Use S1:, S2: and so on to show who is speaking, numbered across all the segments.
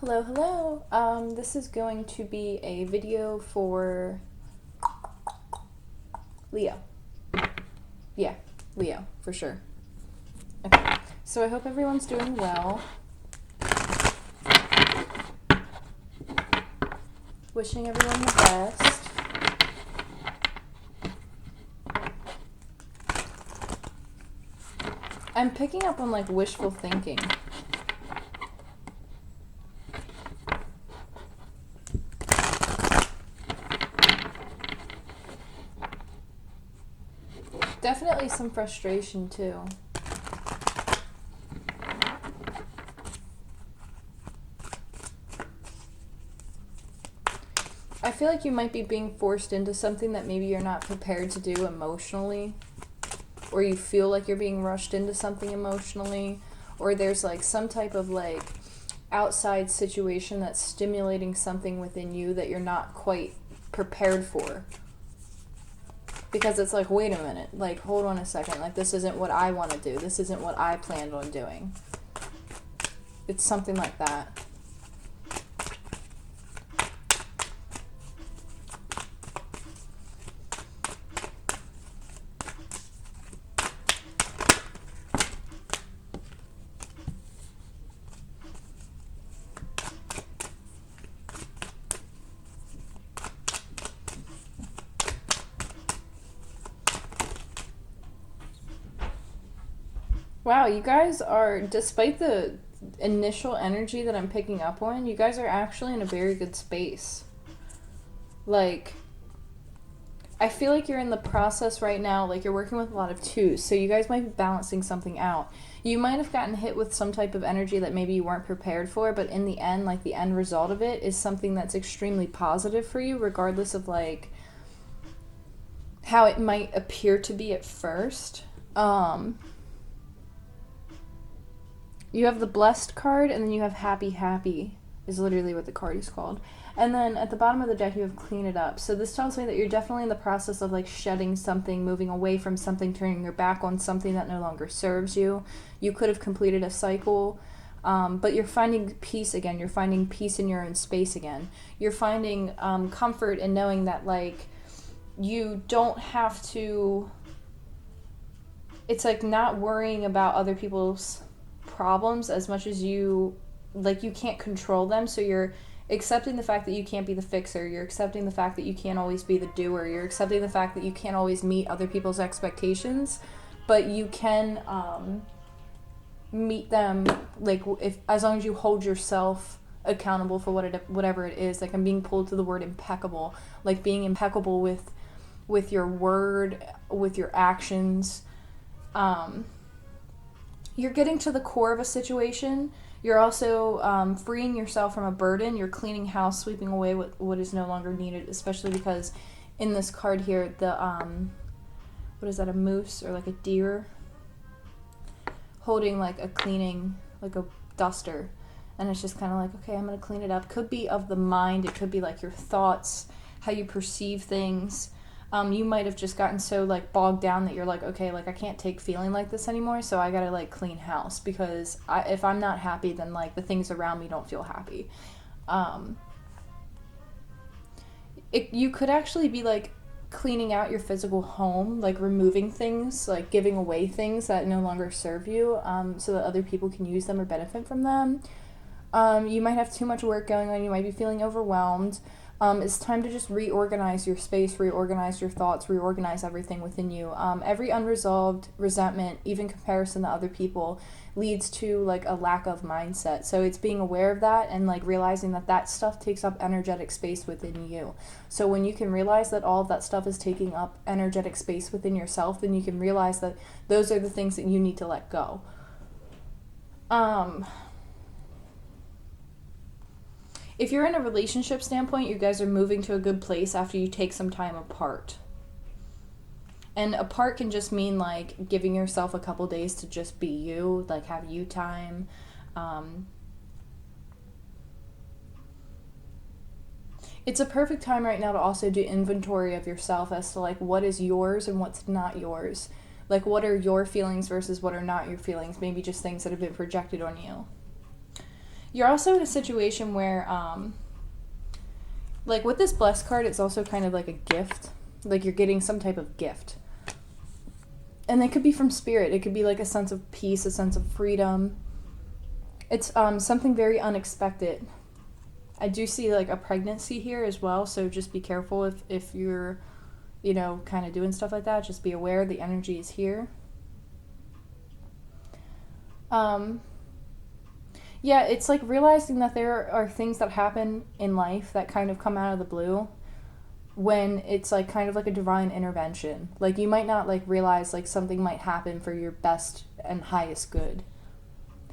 S1: Hello, hello. This is going to be a video for Leo. Yeah, Leo, for sure. Okay, so I hope everyone's doing well. Wishing everyone the best. I'm picking up on like wishful thinking. Definitely some frustration too. I feel like you might be being forced into something that maybe you're not prepared to do emotionally, or you feel like you're being rushed into something emotionally, or there's like some type of like outside situation that's stimulating something within you that you're not quite prepared for. Because it's like, wait a minute, like, hold on a second, like, this isn't what I want to do. This isn't what I planned on doing. It's something like that. Wow, you guys are, despite the initial energy that I'm picking up on, you guys are actually in a very good space. Like, I feel like you're in the process right now, like you're working with a lot of twos, so you guys might be balancing something out. You might have gotten hit with some type of energy that maybe you weren't prepared for, but in the end, like the end result of it is something that's extremely positive for you, regardless of like how it might appear to be at first. You have the blessed card, and then you have happy happy is literally what the card is called. And then at the bottom of the deck you have clean it up. So this tells me that you're definitely in the process of like shedding something, moving away from something, turning your back on something that no longer serves you. You could have completed a cycle, but you're finding peace again. You're finding peace in your own space again. You're finding comfort in knowing that like you don't have to, it's like not worrying about other people's problems as much as you can't control them, so you're accepting the fact that you can't be the fixer, you're accepting the fact that you can't always be the doer, you're accepting the fact that you can't always meet other people's expectations, but you can meet them like if as long as you hold yourself accountable for whatever it is. Like I'm being pulled to the word impeccable, like being impeccable with your word, with your actions. You're getting to the core of a situation. You're also freeing yourself from a burden. You're cleaning house, sweeping away what is no longer needed, especially because in this card here, the, what is that, a moose or like a deer? Holding like a cleaning, like a duster. And it's just kind of like, okay, I'm going to clean it up. Could be of the mind. It could be like your thoughts, how you perceive things. You might have just gotten so like bogged down that you're like, okay, like I can't take feeling like this anymore, so I gotta like clean house because if I'm not happy, then like the things around me don't feel happy. You could actually be like cleaning out your physical home, like removing things, like giving away things that no longer serve you, so that other people can use them or benefit from them. You might have too much work going on. You might be feeling overwhelmed. It's time to just reorganize your space, reorganize your thoughts, reorganize everything within you. Every unresolved resentment, even comparison to other people, leads to like a lack of mindset. So it's being aware of that and like realizing that that stuff takes up energetic space within you. So when you can realize that all of that stuff is taking up energetic space within yourself, then you can realize that those are the things that you need to let go. If you're in a relationship standpoint, you guys are moving to a good place after you take some time apart. And apart can just mean like giving yourself a couple days to just be you, like have you time. It's a perfect time right now to also do inventory of yourself as to like what is yours and what's not yours. Like what are your feelings versus what are not your feelings, maybe just things that have been projected on you. You're also in a situation where, like with this blessed card, it's also kind of like a gift. Like you're getting some type of gift. And it could be from spirit. It could be like a sense of peace, a sense of freedom. It's something very unexpected. I do see like a pregnancy here as well, so just be careful if you're, you know, kind of doing stuff like that. Just be aware the energy is here. Yeah, it's like realizing that there are things that happen in life that kind of come out of the blue when it's like kind of like a divine intervention. Like you might not like realize like something might happen for your best and highest good.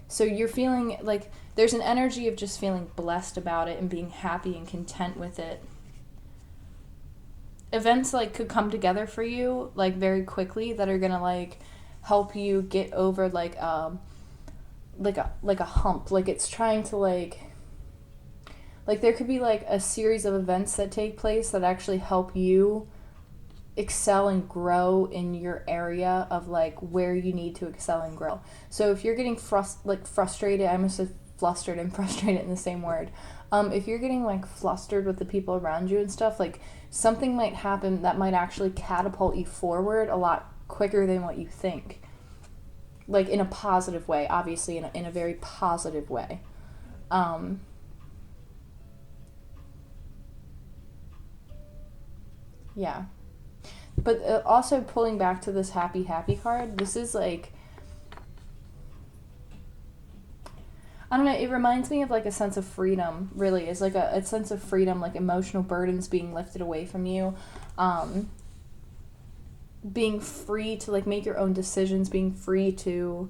S1: So you're feeling like there's an energy of just feeling blessed about it and being happy and content with it. Events like could come together for you like very quickly that are gonna like help you get over like a hump. Like it's trying to like there could be like a series of events that take place that actually help you excel and grow in your area of like where you need to excel and grow. So if you're getting frustrated, I almost said flustered and frustrated in the same word. If you're getting like flustered with the people around you and stuff, like something might happen that might actually catapult you forward a lot quicker than what you think. Like in a positive way, obviously in a very positive way. Yeah. But also pulling back to this happy card, this is like, I don't know, it reminds me of like a sense of freedom, really. It's like a sense of freedom, like emotional burdens being lifted away from you. Being free to like make your own decisions, being free to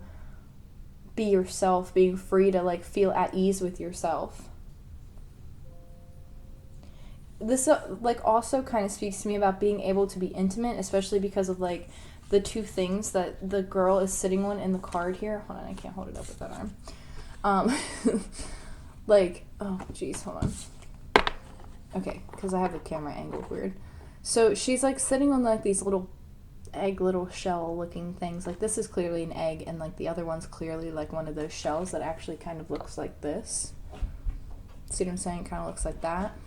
S1: be yourself, being free to like feel at ease with yourself. This like also kind of speaks to me about being able to be intimate, especially because of like the two things that the girl is sitting on in the card here. Hold on, I can't hold it up with that arm. Like, oh geez, hold on. Okay, because I have the camera angled weird. So she's like sitting on like these little shell looking things. Like this is clearly an egg, and like the other one's clearly like one of those shells that actually kind of looks like this. See what I'm saying? It kind of looks like that.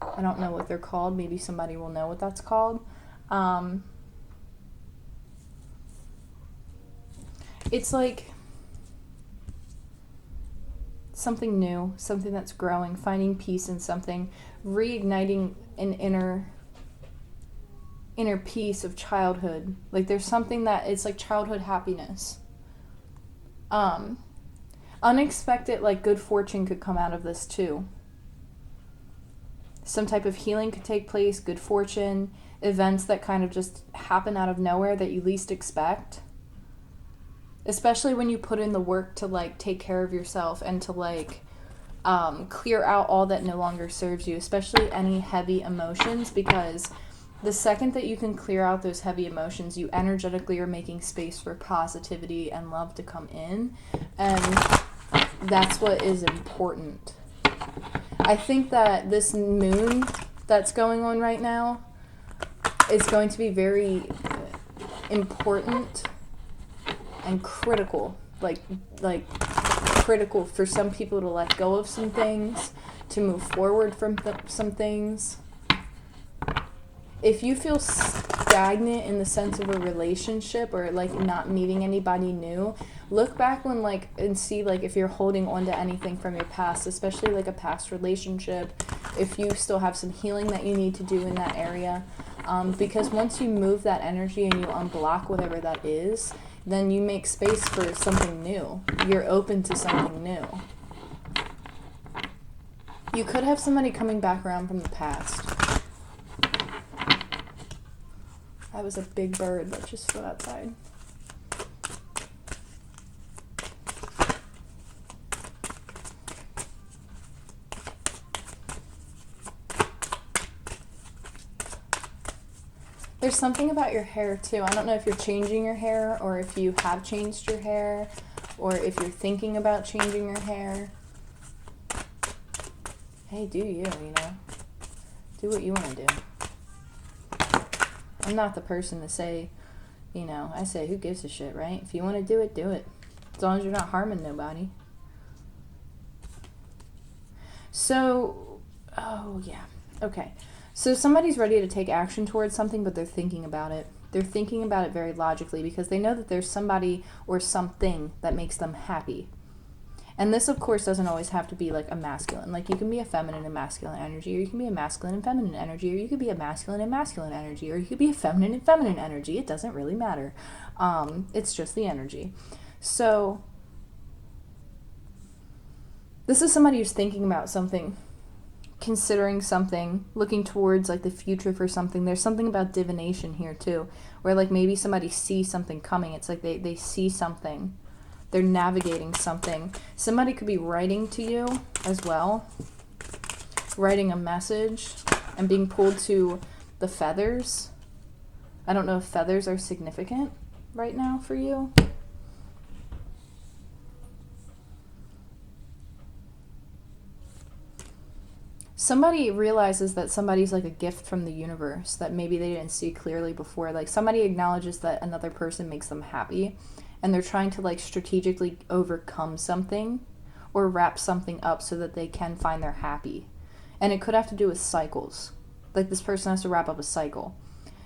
S1: I don't know what they're called. Maybe somebody will know what that's called. It's like something new, something that's growing, finding peace in something, reigniting an inner peace of childhood. Like there's something that it's like childhood happiness. Unexpected like good fortune could come out of this too. Some type of healing could take place, good fortune, events that kind of just happen out of nowhere that you least expect. Especially when you put in the work to like take care of yourself and to like clear out all that no longer serves you, especially any heavy emotions, because the second that you can clear out those heavy emotions, you energetically are making space for positivity and love to come in. And that's what is important. I think that this moon that's going on right now is going to be very important and critical. Like critical for some people to let go of some things, to move forward from some things. If you feel stagnant in the sense of a relationship or like not meeting anybody new, look back when like and see like if you're holding on to anything from your past, especially like a past relationship, if you still have some healing that you need to do in that area, because once you move that energy and you unblock whatever that is, then you make space for something new. You're open to something new. You could have somebody coming back around from the past. That was a big bird that just flew outside. There's something about your hair too. I don't know if you're changing your hair or if you have changed your hair or if you're thinking about changing your hair. Hey, do you know? Do what you want to do. I'm not the person to say, I say who gives a shit, right? If you want to do it, do it. As long as you're not harming nobody. So, oh yeah, okay. So somebody's ready to take action towards something, but they're thinking about it. They're thinking about it very logically because they know that there's somebody or something that makes them happy. And this, of course, doesn't always have to be like a masculine. Like, you can be a feminine and masculine energy, or you can be a masculine and feminine energy, or you could be a masculine and masculine energy, or you could be a feminine and feminine energy. It doesn't really matter. It's just the energy. So, this is somebody who's thinking about something, considering something, looking towards like the future for something. There's something about divination here too, where like maybe somebody sees something coming. It's like they see something. They're navigating something. Somebody could be writing to you as well, writing a message and being pulled to the feathers. I don't know if feathers are significant right now for you. Somebody realizes that somebody's like a gift from the universe that maybe they didn't see clearly before. Like, somebody acknowledges that another person makes them happy, and they're trying to like strategically overcome something or wrap something up so that they can find their happy. And it could have to do with cycles. Like, this person has to wrap up a cycle.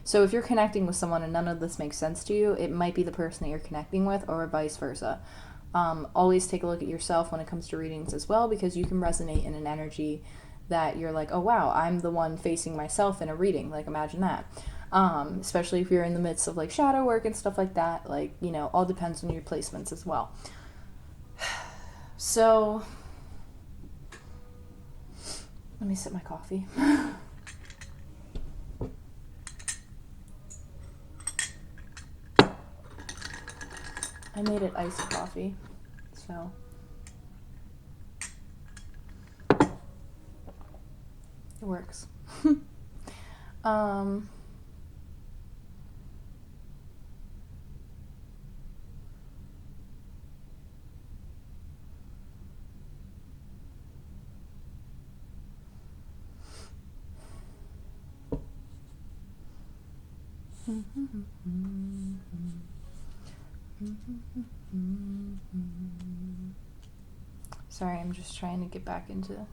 S1: So if you're connecting with someone and none of this makes sense to you, it might be the person that you're connecting with, or vice versa. Always take a look at yourself when it comes to readings as well, because you can resonate in an energy that you're like, oh wow, I'm the one facing myself in a reading. Like, imagine that. Especially if you're in the midst of like shadow work and stuff like that. Like, you know, all depends on your placements as well. So, let me sip my coffee. I made it iced coffee, so it works. Sorry, I'm just trying to get back into...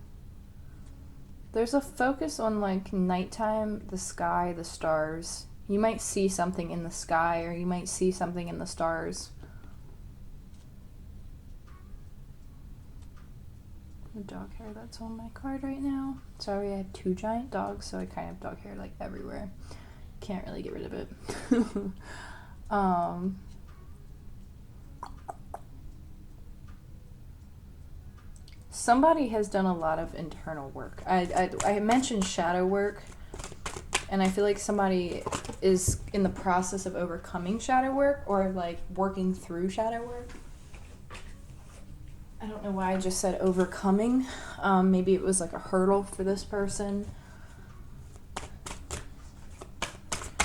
S1: There's a focus on like nighttime, the sky, the stars. You might see something in the sky, or you might see something in the stars. The dog hair that's on my card right now. Sorry, I have 2 giant dogs, so I kind of have dog hair like everywhere. Can't really get rid of it. Somebody has done a lot of internal work. I mentioned shadow work, and I feel like somebody is in the process of overcoming shadow work, or like working through shadow work. I don't know why I just said overcoming. Maybe it was like a hurdle for this person.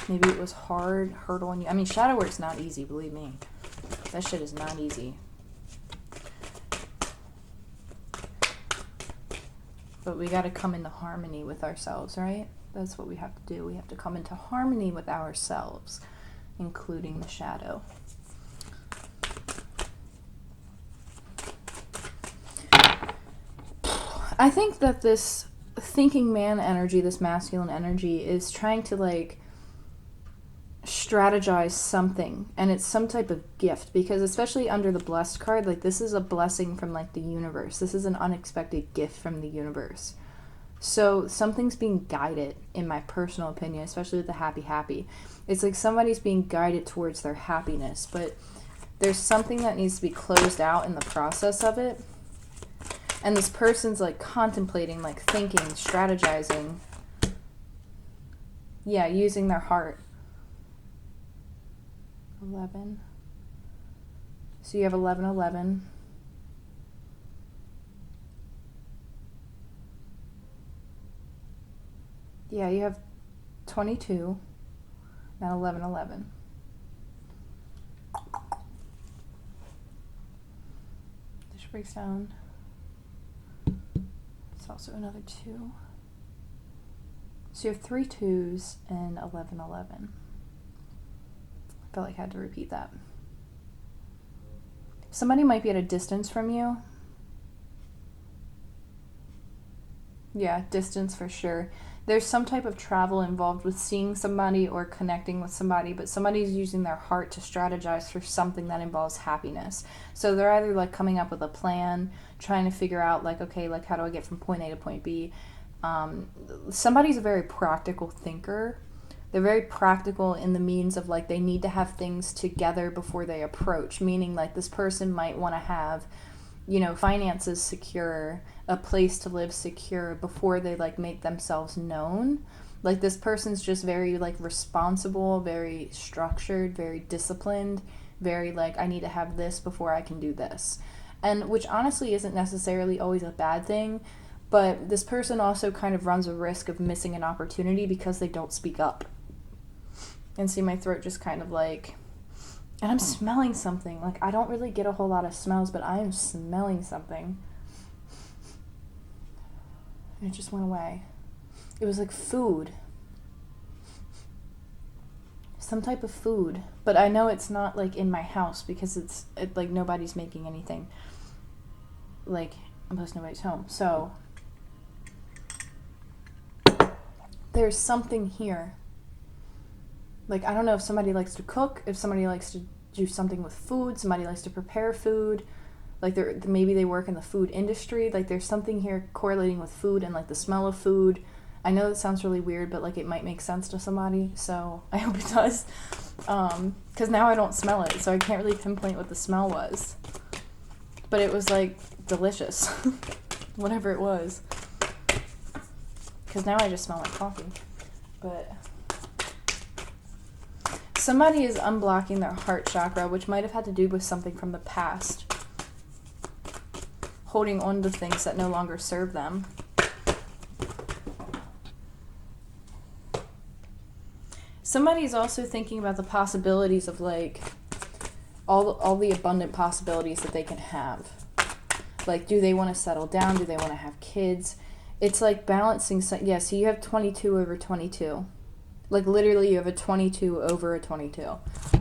S1: Maybe it was hurdle on you. I mean, shadow work's not easy, believe me. That shit is not easy. But we got to come into harmony with ourselves, right? That's what we have to do. We have to come into harmony with ourselves, including the shadow. I think that this thinking man energy, this masculine energy, is trying to like strategize something, and it's some type of gift, because especially under the blessed card, like, this is a blessing from like the universe. This is an unexpected gift from the universe. So something's being guided, in my personal opinion, especially with the happy. It's like somebody's being guided towards their happiness, but there's something that needs to be closed out in the process of it. And this person's like contemplating, like thinking, strategizing. Yeah, using their heart. 11. So you have 11. Yeah, you have 22 and 11. This breaks down. It's also another 2. So you have 3 2s and 11. I felt like I had to repeat that. Somebody might be at a distance from you. Yeah, distance for sure. There's some type of travel involved with seeing somebody or connecting with somebody, but somebody's using their heart to strategize for something that involves happiness. So they're either like coming up with a plan, trying to figure out like, okay, like how do I get from point A to point B? Somebody's a very practical thinker. They're very practical in the means of like they need to have things together before they approach, meaning like this person might want to have, finances secure, a place to live secure before they like make themselves known. Like this person's just very like responsible, very structured, very disciplined, very like I need to have this before I can do this. And which honestly isn't necessarily always a bad thing, but this person also kind of runs a risk of missing an opportunity because they don't speak up. And see, my throat just kind of like, and I'm smelling something. Like, I don't really get a whole lot of smells, but I am smelling something. And it just went away. It was like food. Some type of food. But I know it's not like in my house because it's like nobody's making anything. Like, unless nobody's home. So, there's something here. Like, I don't know if somebody likes to cook, if somebody likes to do something with food, somebody likes to prepare food, like maybe they work in the food industry. Like, there's something here correlating with food and, like, the smell of food. I know that sounds really weird, but, like, it might make sense to somebody, so I hope it does. Because now I don't smell it, so I can't really pinpoint what the smell was. But it was, like, delicious. Whatever it was. Because now I just smell like coffee. But somebody is unblocking their heart chakra, which might have had to do with something from the past. Holding on to things that no longer serve them. Somebody is also thinking about the possibilities of, like, all the abundant possibilities that they can have. Like, do they want to settle down? Do they want to have kids? It's like balancing. So you have 22 over 22. Like, literally, you have a 22 over a 22.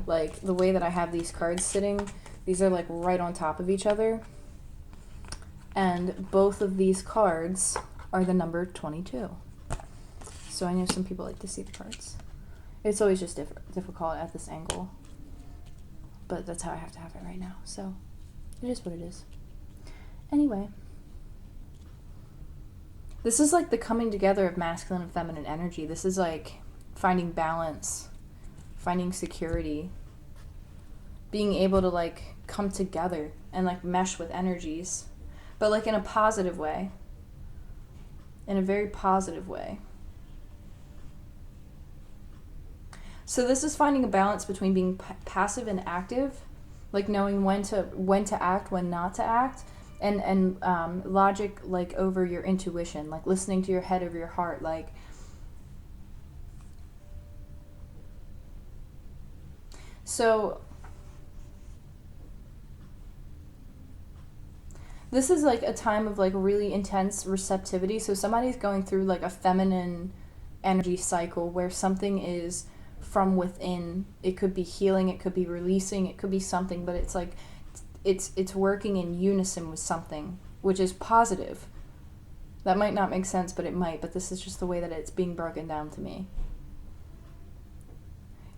S1: Like, the way that I have these cards sitting, these are, like, right on top of each other. And both of these cards are the number 22. So I know some people like to see the cards. It's always just difficult at this angle. But that's how I have to have it right now. So, it is what it is. Anyway. This is, like, the coming together of masculine and feminine energy. This is, like, finding balance, finding security, being able to, like, come together and, like, mesh with energies, but, like, in a positive way, in a very positive way. So this is finding a balance between being passive and active, like knowing when to act, when not to act, and logic, like, over your intuition, like listening to your head over your heart, like. So this is, like, a time of, like, really intense receptivity. So somebody's going through, like, a feminine energy cycle where something is from within. It could be healing, it could be releasing, it could be something, but it's like it's working in unison with something, which is positive. That might not make sense, but it might. But this is just the way that it's being broken down to me.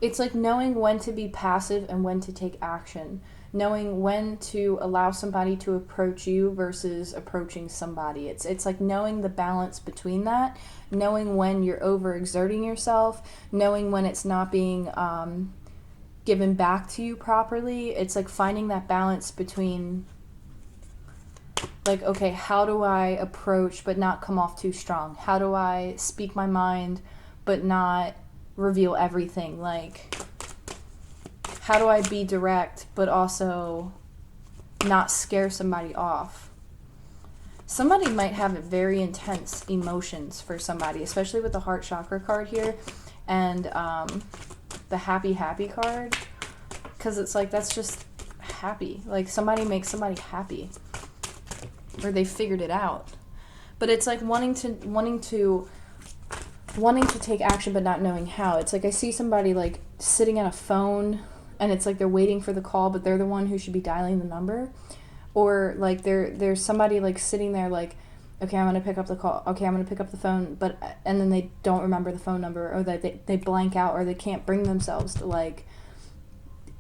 S1: It's like knowing when to be passive and when to take action. Knowing when to allow somebody to approach you versus approaching somebody. It's like knowing the balance between that. Knowing when you're overexerting yourself. Knowing when it's not being given back to you properly. It's like finding that balance between, like, okay, how do I approach but not come off too strong? How do I speak my mind but not reveal everything? Like, how do I be direct but also not scare somebody off? Somebody might have very intense emotions for somebody, especially with the heart chakra card here and the happy card, because it's like that's just happy. Like, somebody makes somebody happy, or they figured it out. But it's like wanting to take action but not knowing how. It's like I see somebody, like, sitting at a phone and it's like they're waiting for the call, but they're the one who should be dialing the number. Or, like, there's somebody, like, sitting there, like, okay, I'm going to pick up the call. Okay, I'm going to pick up the phone, and then they don't remember the phone number, or that they blank out, or they can't bring themselves to, like,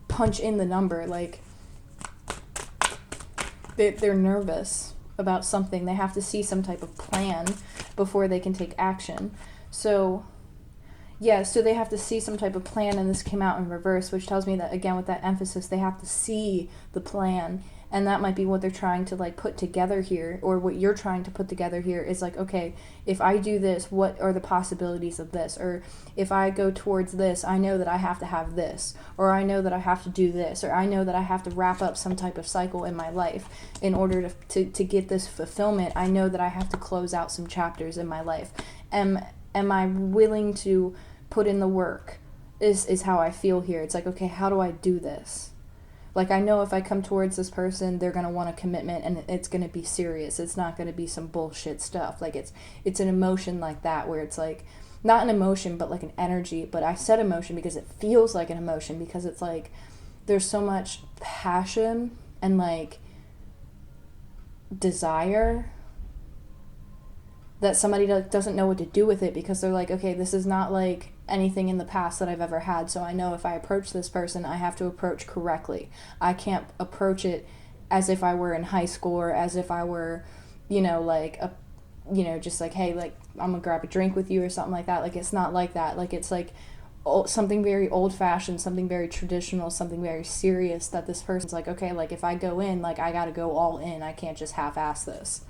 S1: punch in the number. Like, they're nervous about something. They have to see some type of plan before they can take action. So, yeah, so they have to see some type of plan, and this came out in reverse, which tells me that, again, with that emphasis, they have to see the plan, and that might be what they're trying to, like, put together here, or what you're trying to put together here is, like, okay, if I do this, what are the possibilities of this? Or if I go towards this, I know that I have to have this, or I know that I have to do this, or I know that I have to wrap up some type of cycle in my life in order to get this fulfillment. I know that I have to close out some chapters in my life. Am I willing to put in the work is how I feel here. It's like, okay, how do I do this? Like, I know if I come towards this person, they're going to want a commitment, and it's going to be serious. It's not going to be some bullshit stuff. Like, it's an emotion like that, where it's like, not an emotion, but like an energy. But I said emotion because it feels like an emotion, because it's like, there's so much passion and, like, desire that somebody doesn't know what to do with it, because they're like, okay, this is not like anything in the past that I've ever had, so I know if I approach this person, I have to approach correctly. I can't approach it as if I were in high school, or as if I were, like, just like, hey, like, I'm gonna grab a drink with you or something like that. Like, it's not like that. Like, it's like something very old-fashioned, something very traditional, something very serious, that this person's like, okay, like, if I go in, like, I gotta go all in. I can't just half-ass this.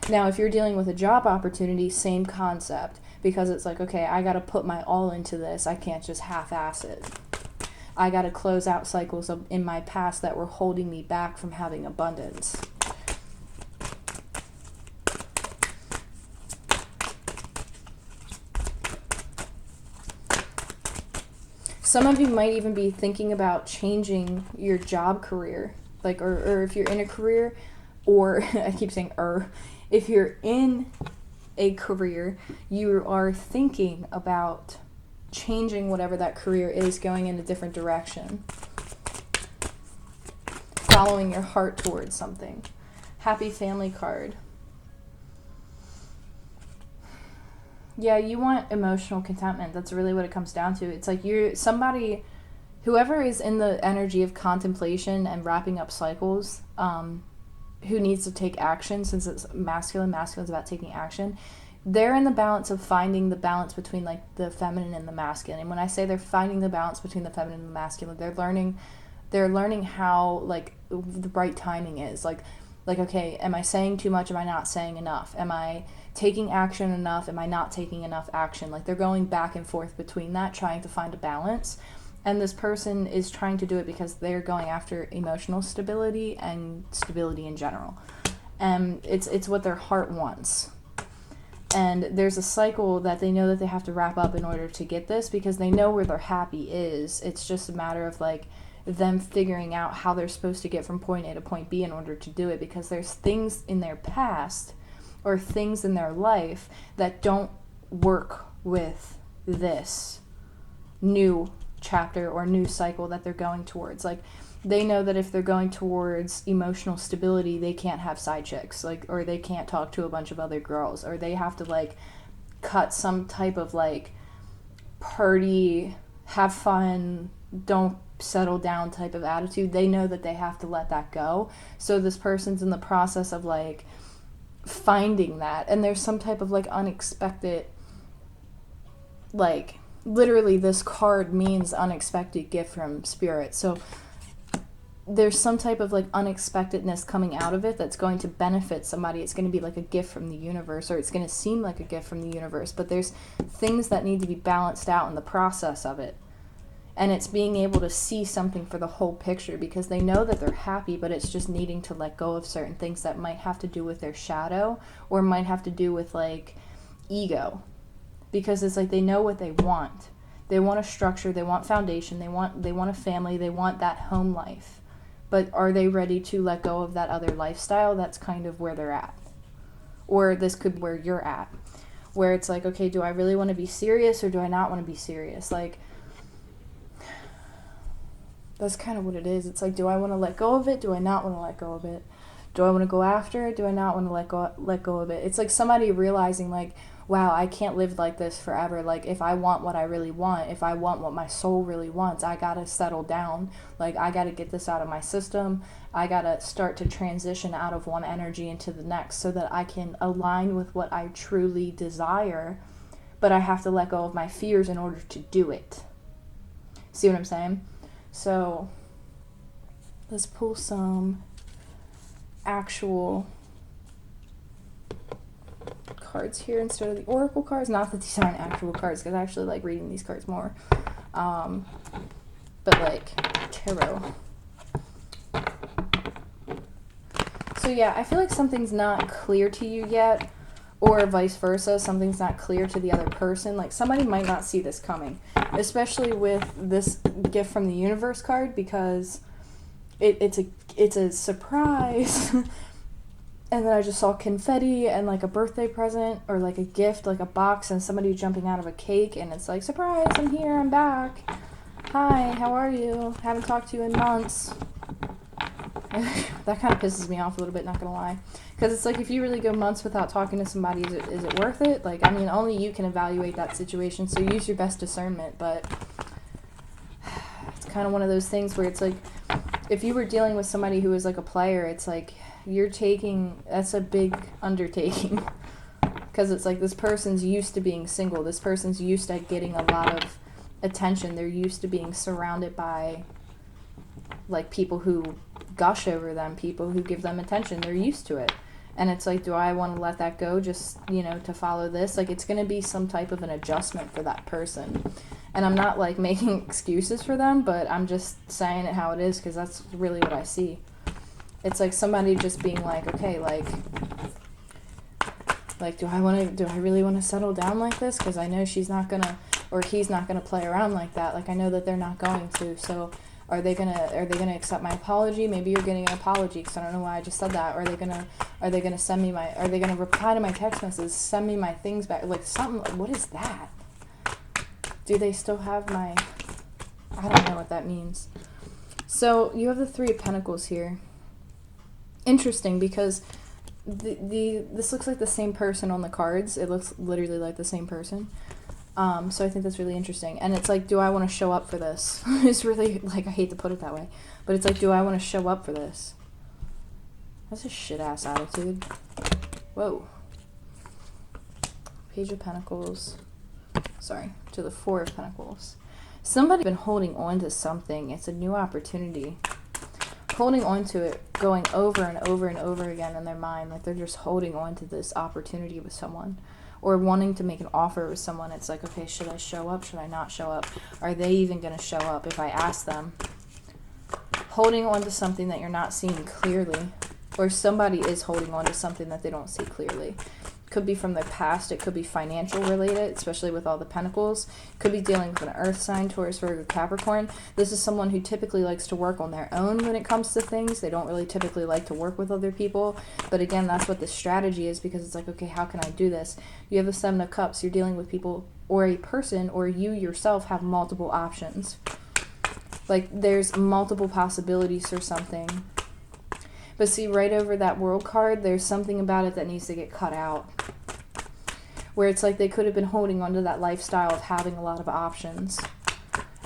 S1: Now, if you're dealing with a job opportunity, same concept, because it's like, okay, I got to put my all into this. I can't just half-ass it. I got to close out cycles in my past that were holding me back from having abundance. Some of you might even be thinking about changing your job career, like, or if you're in a career, or I keep saying if you're in a career, you are thinking about changing whatever that career is, going in a different direction, following your heart towards something. Happy family card. Yeah, you want emotional contentment. That's really what it comes down to. It's like whoever is in the energy of contemplation and wrapping up cycles, who needs to take action, since it's masculine's about taking action, they're in the balance of finding the balance between, like, the feminine and the masculine. And when I say they're finding the balance between the feminine and the masculine, they're learning how, like, the right timing is. Like, okay, am I saying too much? Am I not saying enough? Am I taking action enough? Am I not taking enough action? Like, they're going back and forth between that, trying to find a balance. And this person is trying to do it because they're going after emotional stability and stability in general. And it's what their heart wants. And there's a cycle that they know that they have to wrap up in order to get this, because they know where their happy is. It's just a matter of, like, them figuring out how they're supposed to get from point A to point B in order to do it, because there's things in their past or things in their life that don't work with this new chapter or new cycle that they're going towards. Like, they know that if they're going towards emotional stability, they can't have side chicks, like, or they can't talk to a bunch of other girls, or they have to, like, cut some type of, like, party, have fun, don't settle down type of attitude. They know that they have to let that go. So this person's in the process of, like, finding that, and there's some type of, like, unexpected, like, literally this card means unexpected gift from spirit. So there's some type of, like, unexpectedness coming out of it that's going to benefit somebody. It's going to be like a gift from the universe, or it's going to seem like a gift from the universe, but there's things that need to be balanced out in the process of it. And it's being able to see something for the whole picture, because they know that they're happy, but it's just needing to let go of certain things that might have to do with their shadow, or might have to do with, like, ego. Because it's like they know what they want. They want a structure, they want foundation, they want a family, they want that home life. But are they ready to let go of that other lifestyle? That's kind of where they're at. Or this could be where you're at. Where it's like, okay, do I really want to be serious, or do I not want to be serious? Like, that's kind of what it is. It's like, do I want to let go of it? Do I not want to let go of it? Do I want to go after it? Do I not want to let go of it? It's like somebody realizing like, wow, I can't live like this forever. Like, if I want what I really want, if I want what my soul really wants, I gotta settle down. Like, I gotta get this out of my system. I gotta start to transition out of one energy into the next so that I can align with what I truly desire. But I have to let go of my fears in order to do it. See what I'm saying? So, let's pull some actual cards here instead of the oracle cards. Not that these aren't actual cards, because I actually like reading these cards more. But like tarot. So yeah, I feel like something's not clear to you yet, or vice versa, something's not clear to the other person. Like, somebody might not see this coming, especially with this gift from the universe card, because it's a surprise. And then I just saw confetti and like a birthday present or like a gift, like a box, and somebody jumping out of a cake, and it's like, surprise, I'm here, I'm back. Hi, how are you? Haven't talked to you in months. That kind of pisses me off a little bit, not gonna lie. Because it's like, if you really go months without talking to somebody, is it worth it? Like, I mean, only you can evaluate that situation, so use your best discernment, but it's kind of one of those things where it's like, if you were dealing with somebody who was like a player, it's like, that's a big undertaking. Because it's like, this person's used to being single, this person's used to getting a lot of attention, they're used to being surrounded by like people who gush over them, people who give them attention, they're used to it. And it's like, do I want to let that go just, to follow this? Like, it's going to be some type of an adjustment for that person. And I'm not like making excuses for them, but I'm just saying it how it is, because that's really what I see. It's like somebody just being like, okay, like do I really want to settle down like this? Because I know she's not gonna, or he's not gonna play around like that. Like, I know that they're not going to. So are they gonna accept my apology? Maybe you're getting an apology, because I don't know why I just said that. Or are they gonna reply to my text message, send me my things back, like something? What is that? Do they still have my? I don't know what that means. So you have the Three of Pentacles here. Interesting, because this looks like the same person on the cards. It looks literally like the same person. So I think that's really interesting. And it's like, do I want to show up for this? It's really, like, I hate to put it that way, but it's like, do I want to show up for this? That's a shit-ass attitude. Whoa. Page of Pentacles. Sorry, to the Four of Pentacles. Somebody's been holding on to something. It's a new opportunity. Holding on to it, going over and over and over again in their mind. Like, they're just holding on to this opportunity with someone. Or wanting to make an offer with someone. It's like, okay, should I show up? Should I not show up? Are they even going to show up if I ask them? Holding on to something that you're not seeing clearly. Or somebody is holding on to something that they don't see clearly. Could be from their past. It could be financial related, especially with all the pentacles. Could be dealing with an earth sign, Taurus, Virgo, Capricorn. This is someone who typically likes to work on their own when it comes to things. They don't really typically like to work with other people. But again, that's what the strategy is, because it's like, okay, how can I do this? You have the Seven of Cups. You're dealing with people, or a person, or you yourself have multiple options. Like, there's multiple possibilities for something. But see, right over that World card, there's something about it that needs to get cut out. Where it's like they could have been holding onto that lifestyle of having a lot of options.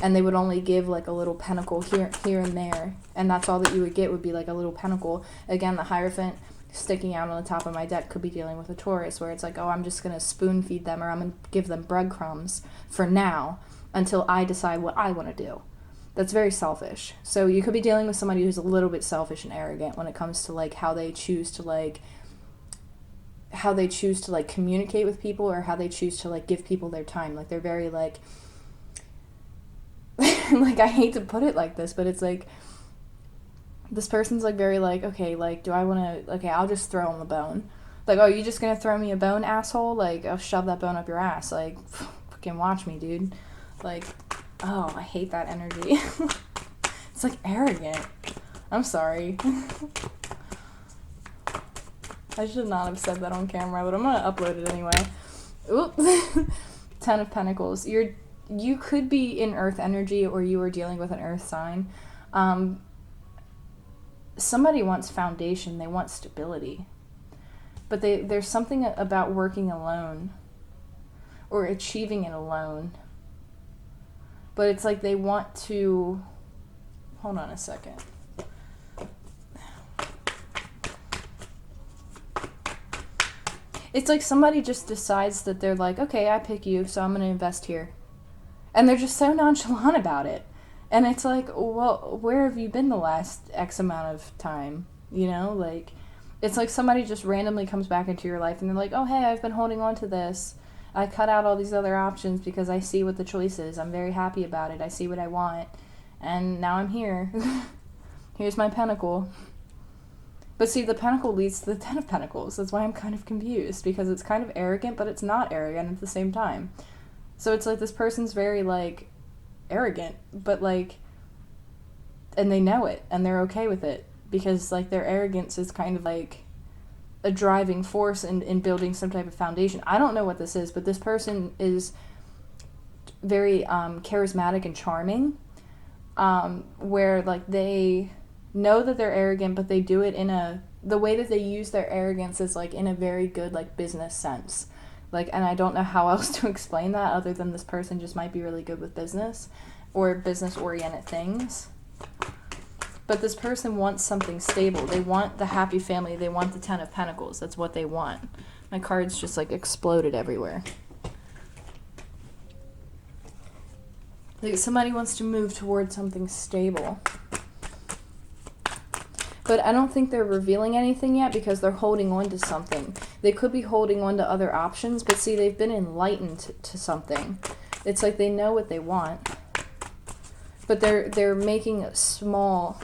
S1: And they would only give like a little pentacle here and there. And that's all that you would get, would be like a little pentacle. Again, the Hierophant sticking out on the top of my deck could be dealing with a Taurus, where it's like, oh, I'm just going to spoon feed them, or I'm going to give them breadcrumbs for now until I decide what I want to do. That's very selfish. So you could be dealing with somebody who's a little bit selfish and arrogant when it comes to like how they choose to communicate with people, or how they choose to like give people their time. Like, they're very like like, I hate to put it like this, but it's like, this person's like very like, okay, like, do I want to, okay, I'll just throw him a bone. Like, oh, you just gonna throw me a bone, asshole? Like, I'll shove that bone up your ass. Like, fucking watch me, dude. Like, oh, I hate that energy. It's like arrogant. I'm sorry. I should not have said that on camera, but I'm gonna upload it anyway. Oop. Ten of Pentacles. You could be in earth energy, or you are dealing with an earth sign. somebody wants foundation, they want stability. But there's something about working alone or achieving it alone. But it's like they want to... Hold on a second. It's like somebody just decides that they're like, okay, I pick you, so I'm going to invest here. And they're just so nonchalant about it. And it's like, well, where have you been the last X amount of time? You know, like, it's like somebody just randomly comes back into your life and they're like, oh, hey, I've been holding on to this. I cut out all these other options because I see what the choice is. I'm very happy about it. I see what I want. And now I'm here. Here's my pentacle. But see, the pentacle leads to the Ten of Pentacles. That's why I'm kind of confused, because it's kind of arrogant, but it's not arrogant at the same time. So it's like this person's very, like, arrogant, but, like, and they know it, and they're okay with it, because, like, their arrogance is kind of, like, a driving force in building some type of foundation. I don't know what this is, but this person is very charismatic and charming, where, like, they know that they're arrogant, but they do it the way that they use their arrogance is, like, in a very good, like, business sense. Like, and I don't know how else to explain that other than this person just might be really good with business or business-oriented things. But this person wants something stable. They want the happy family. They want the Ten of Pentacles. That's what they want. My cards just, like, exploded everywhere. Like, somebody wants to move towards something stable. But I don't think they're revealing anything yet because they're holding on to something. They could be holding on to other options, but see, they've been enlightened to something. It's like they know what they want. But they're making small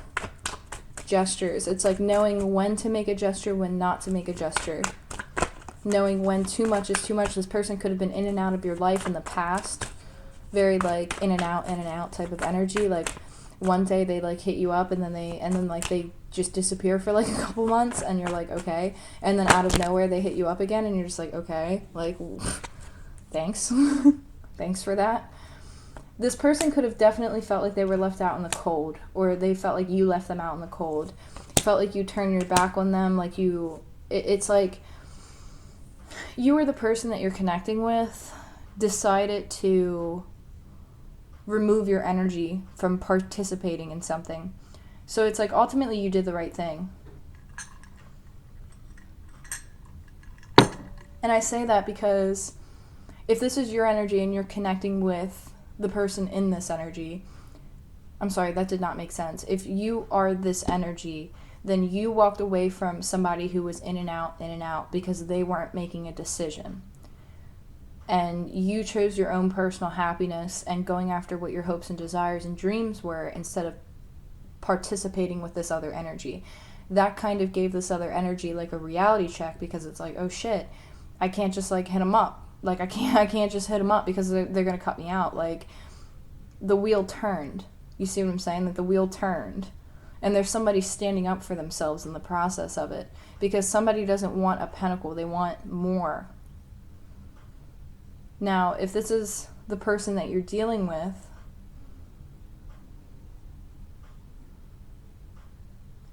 S1: gestures. It's like knowing when to make a gesture, when not to make a gesture. Knowing when too much is too much. This person could have been in and out of your life in the past. Very, like, in and out type of energy. Like, one day they, like, hit you up and then they just disappear for, like, a couple months and you're like, okay. And then out of nowhere they hit you up again and you're just like, okay, like, thanks. Thanks for that. This person could have definitely felt like they were left out in the cold, or they felt like you left them out in the cold. Felt like you turned your back on them, like it's like you or the person that you're connecting with decided to remove your energy from participating in something. So it's like ultimately you did the right thing. And I say that because if this is your energy and you're connecting with the person in this energy, I'm sorry, that did not make sense. If you are this energy, then you walked away from somebody who was in and out because they weren't making a decision. And you chose your own personal happiness and going after what your hopes and desires and dreams were instead of participating with this other energy. That kind of gave this other energy like a reality check, because it's like, oh shit, I can't just like hit them up. Like I can't just hit them up because they're going to cut me out. Like the wheel turned. You see what I'm saying? Like the wheel turned. And there's somebody standing up for themselves in the process of it, because somebody doesn't want a pentacle, they want more. Now, if this is the person that you're dealing with,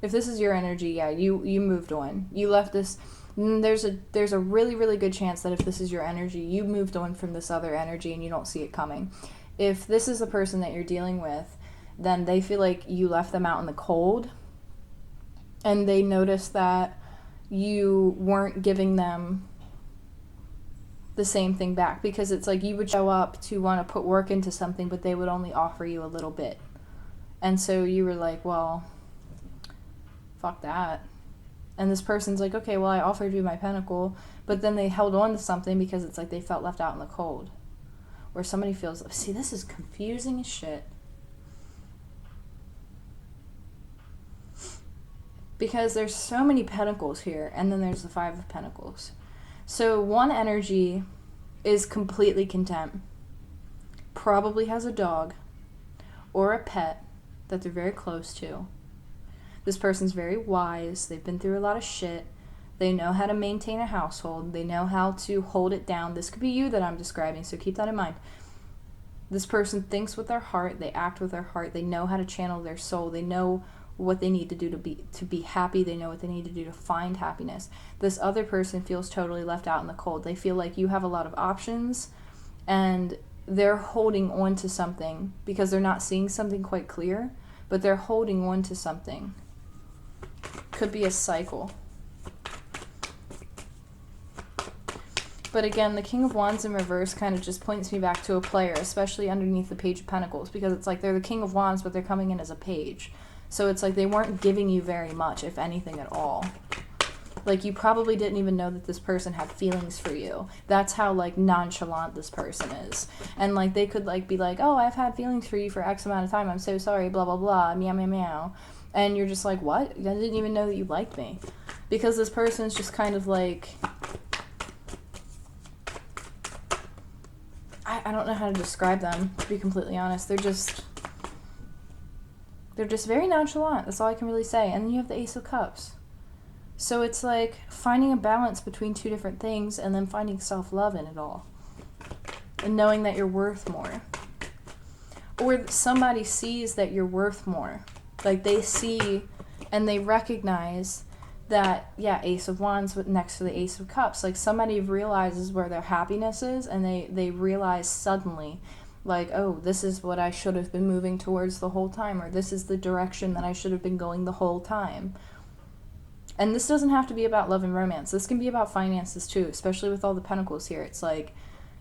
S1: if this is your energy, yeah, you moved on. You left this. There's a really, really good chance that if this is your energy, you moved on from this other energy and you don't see it coming. If this is the person that you're dealing with, then they feel like you left them out in the cold, and they notice that you weren't giving them the same thing back, because it's like you would show up to want to put work into something, but they would only offer you a little bit. And so you were like, well, fuck that. And this person's like, okay, well, I offered you my pentacle, but then they held on to something because it's like they felt left out in the cold. Or somebody feels, see, this is confusing as shit. Because there's so many pentacles here, and then there's the Five of Pentacles. So one energy is completely content. Probably has a dog or a pet that they're very close to. This person's very wise. They've been through a lot of shit. They know how to maintain a household. They know how to hold it down. This could be you that I'm describing, so keep that in mind. This person thinks with their heart. They act with their heart. They know how to channel their soul. They know what they need to do to be happy. They know what they need to do to find happiness. This other person feels totally left out in the cold. They feel like you have a lot of options, and they're holding on to something because they're not seeing something quite clear, but they're holding on to something. Could be a cycle. But again, the King of Wands in reverse kind of just points me back to a player, especially underneath the Page of Pentacles, because it's like they're the King of Wands, but they're coming in as a page. So it's like they weren't giving you very much, if anything at all. Like, you probably didn't even know that this person had feelings for you. That's how, like, nonchalant this person is. And, like, they could, like, be like, oh, I've had feelings for you for X amount of time. I'm so sorry, blah, blah, blah, meow, meow, meow. And you're just like, what? I didn't even know that you liked me. Because this person's just kind of, like... I don't know how to describe them, to be completely honest. They're just very nonchalant. That's all I can really say. And then you have the Ace of Cups. So it's like finding a balance between two different things and then finding self-love in it all. And knowing that you're worth more. Or somebody sees that you're worth more. Like, they see and they recognize that, yeah, Ace of Wands next to the Ace of Cups. Like, somebody realizes where their happiness is, and they realize suddenly, like, oh, this is what I should have been moving towards the whole time, or this is the direction that I should have been going the whole time. And this doesn't have to be about love and romance. This can be about finances too, especially with all the pentacles here. It's like,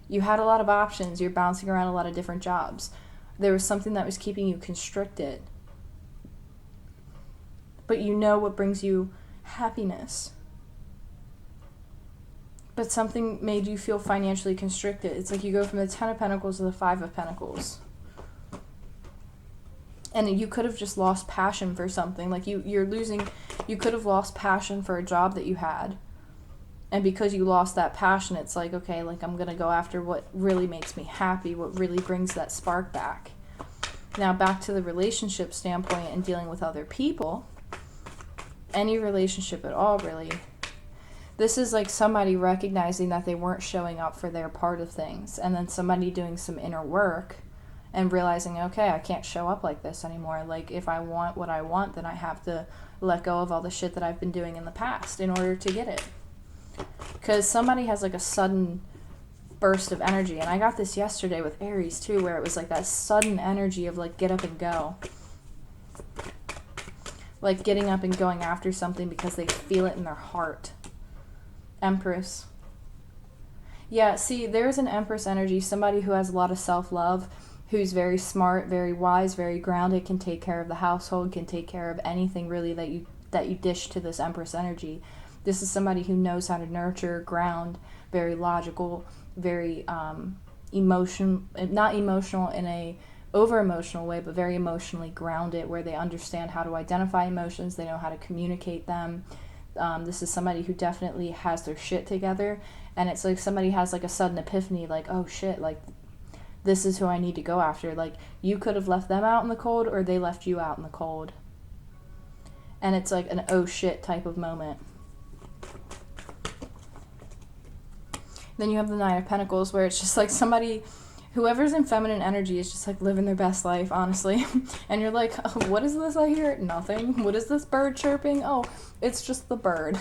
S1: you had a lot of options. You're bouncing around a lot of different jobs. There was something that was keeping you constricted. But you know what brings you happiness. But something made you feel financially constricted. It's like you go from the Ten of Pentacles to the Five of Pentacles. And you could have just lost passion for something. Like, you could have lost passion for a job that you had. And because you lost that passion, it's like, okay, like, I'm going to go after what really makes me happy, what really brings that spark back. Now, back to the relationship standpoint and dealing with other people. Any relationship at all, really. This is like somebody recognizing that they weren't showing up for their part of things, and then somebody doing some inner work and realizing, okay, I can't show up like this anymore. Like, if I want what I want, then I have to let go of all the shit that I've been doing in the past in order to get it. Because somebody has like a sudden burst of energy, and I got this yesterday with Aries too, where it was like that sudden energy of like, get up and go. Like, getting up and going after something because they feel it in their heart. Empress. Yeah, see, there's an Empress energy. Somebody who has a lot of self-love, who's very smart, very wise, very grounded, can take care of the household, can take care of anything really that you dish to this Empress energy. This is somebody who knows how to nurture, ground, very logical, very not emotional in a over-emotional way, but very emotionally grounded, where they understand how to identify emotions, they know how to communicate them. This is somebody who definitely has their shit together, and it's like somebody has like a sudden epiphany, like, oh shit, like, this is who I need to go after. Like, you could have left them out in the cold, or they left you out in the cold. And it's like an oh shit type of moment. Then you have the Nine of Pentacles, where it's just like somebody... Whoever's in feminine energy is just like living their best life, honestly. And you're like, oh, what is this I hear? Nothing. What is this bird chirping? Oh, it's just the bird.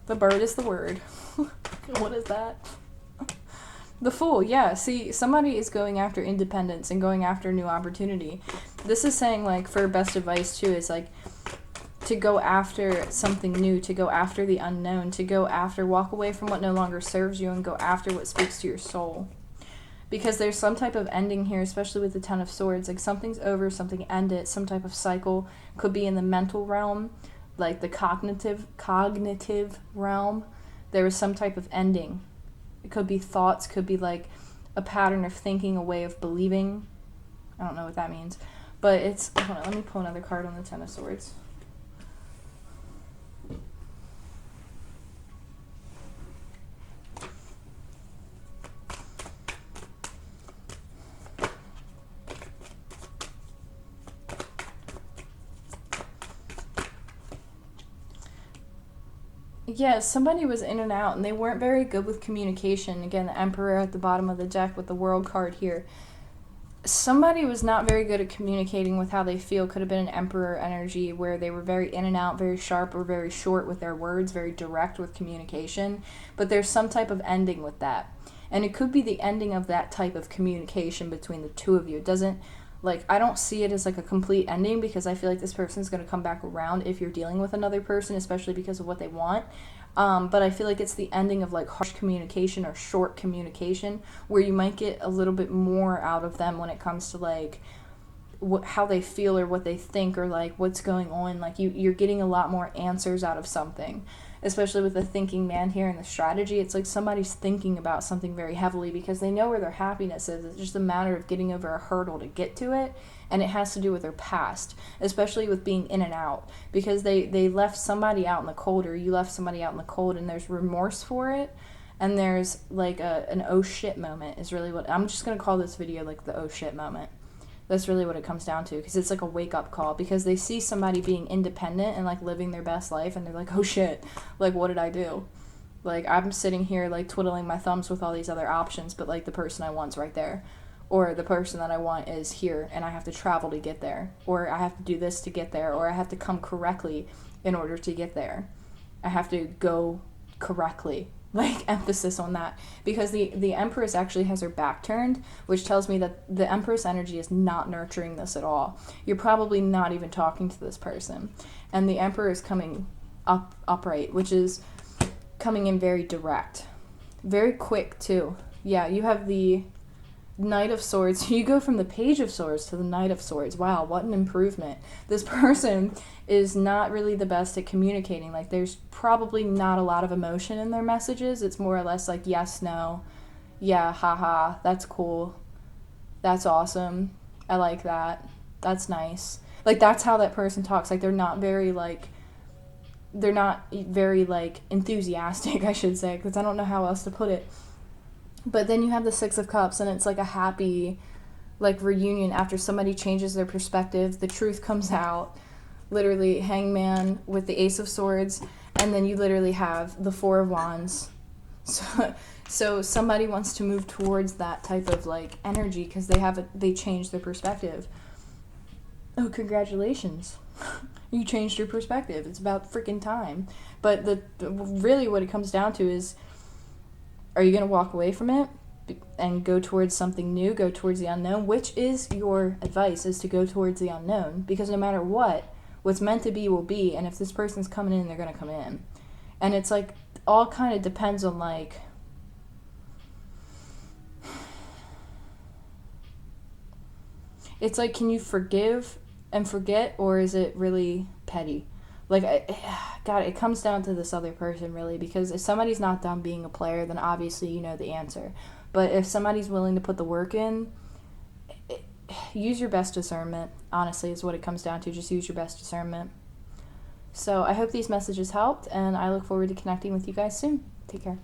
S1: The bird is the word. What is that? The Fool, yeah. See, somebody is going after independence and going after new opportunity. This is saying, like, for best advice too, is like to go after something new, to go after the unknown, to go after, walk away from what no longer serves you and go after what speaks to your soul. Because there's some type of ending here, especially with the Ten of Swords. Like, something's over, something ended, some type of cycle. Could be in the mental realm, like the cognitive realm. There was some type of ending. It could be thoughts, could be like a pattern of thinking, a way of believing. I don't know what that means. But it's... Hold on, let me pull another card on the Ten of Swords. Yeah, somebody was in and out, and they weren't very good with communication. Again, the Emperor at the bottom of the deck with the World card here. somebody was not very good at communicating with how they feel. Could have been an emperor energy where they were very in and out, very sharp or very short with their words, very direct with communication. But there's some type of ending with that. And it could be the ending of that type of communication between the two of you. It doesn't, like, I don't see it as like a complete ending, because I feel like this person's going to come back around if you're dealing with another person, especially because of what they want. But I feel like it's the ending of like harsh communication or short communication, where you might get a little bit more out of them when it comes to like how they feel or what they think or like what's going on. Like you're getting a lot more answers out of something, especially with the thinking man here in the strategy. It's like somebody's thinking about something very heavily because they know where their happiness is. It's just a matter of getting over a hurdle to get to it, and it has to do with their past, especially with being in and out, because they left somebody out in the cold, or you left somebody out in the cold, and there's remorse for it, and there's like an oh shit moment is really what I'm just going to call this video, like the oh shit moment. That's really what it comes down to, because it's like a wake-up call, because they see somebody being independent and like living their best life, and they're like, oh shit, like what did I do? Like I'm sitting here like twiddling my thumbs with all these other options, but like the person I want's right there, or the person that I want is here and I have to travel to get there, or I have to do this to get there, or I have to come correctly in order to get there. I have to go correctly, like emphasis on that, because the Empress actually has her back turned, which tells me that the Empress energy is not nurturing this at all. You're probably not even talking to this person, and the Emperor is coming upright, which is coming in very direct, very quick too. Yeah, you have the Knight of Swords. You go from the Page of Swords to the Knight of Swords. Wow, what an improvement. This person is not really the best at communicating. Like, there's probably not a lot of emotion in their messages. It's more or less like yes, no, yeah, haha, that's cool, that's awesome, I like that, that's nice. Like, that's how that person talks. Like, they're not very, like, enthusiastic, I should say, because I don't know how else to put it. But then you have the Six of Cups, and it's like a happy, like, reunion after somebody changes their perspective. The truth comes out. Literally, Hangman with the Ace of Swords, and then you literally have the Four of Wands. So somebody wants to move towards that type of, like, energy because they changed their perspective. Oh, congratulations. You changed your perspective. It's about freaking time. But really what it comes down to is, are you going to walk away from it and go towards something new, go towards the unknown? Which is your advice, is to go towards the unknown, because no matter what's meant to be will be, and if this person's coming in, they're going to come in. And it's like, all kind of depends on, like, it's like, can you forgive and forget, or is it really petty? Like, God, it comes down to this other person, really, because if somebody's not done being a player, then obviously you know the answer. But if somebody's willing to put the work in, use your best discernment, honestly, is what it comes down to. Just use your best discernment. So I hope these messages helped, and I look forward to connecting with you guys soon. Take care.